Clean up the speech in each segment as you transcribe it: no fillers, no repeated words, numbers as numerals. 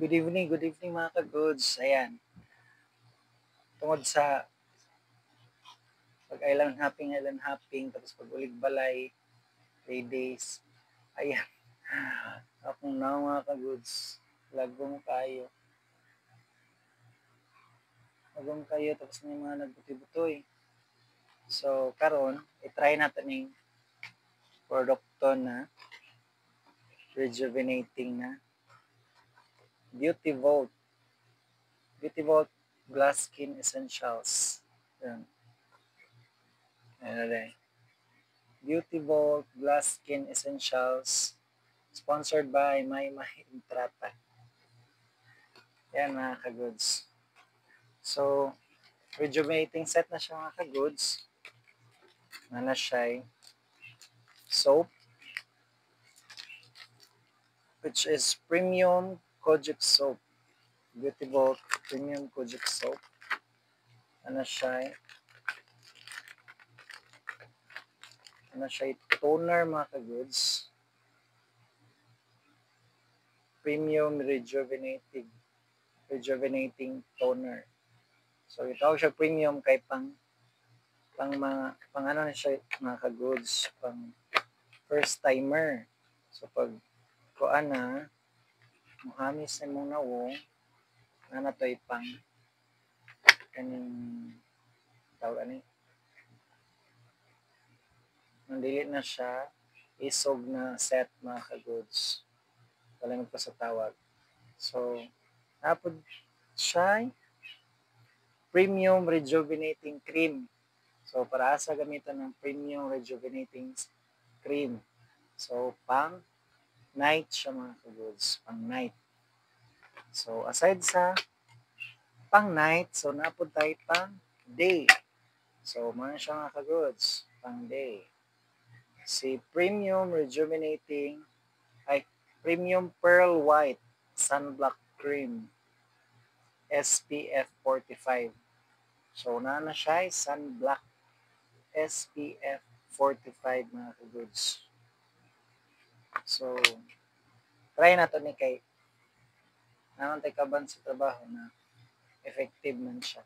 Good evening mga ka-goods. Ayan, tungod sa island hopping, tapos pag-ulig balay, 3 days. Ayan, akong now mga ka-goods, lagong kayo. Lagong kayo, tapos may mga nagbuti-butoy. So, karon i-try natin yung produkto na rejuvenating na Beauty Vault Glass Skin Essentials. Ayan. Ayan na Beauty Vault Glass Skin Essentials, sponsored by Maymay Intrata. Yan mga ka-goods. So, rejuvenating set na siya mga ka-goods. Na siya soap, which is premium kojic soap. Beauty Vault premium kojic soap. Ano siya toner mga ka-goods. Premium rejuvenating toner. So ito siya premium kay pang ano na siya mga ka-goods, pang first timer. So pag kuan na muhamis na mong nawong na to pang kaning tawag ani nandili na siya isog na set mga ka-goods. Wala pa sa tawag. So napod siya premium rejuvenating cream. So para sa gamitan ng premium rejuvenating cream. So pang night siya mga ka-goods, pang night. So aside sa pang night, so napod tayo pang day. So man siya mga ka-goods, pang day. Si premium rejuvenating premium pearl white sunblock cream SPF 45. So na siya sunblock SPF 45 mga ka-goods. So try na to ni kay naman tayo kaban sa trabaho na effective man siya.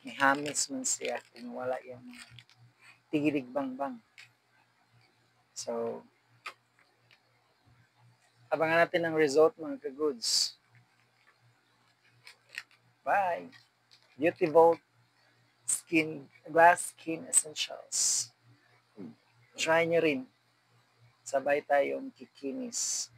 May hamis man siya kung wala yung mga tigirig bang. So abangan natin ang result mga ka-goods. Bye! Beauty Vault Glass Skin Essentials. Try nyo rin. Sabay tayong kikinis.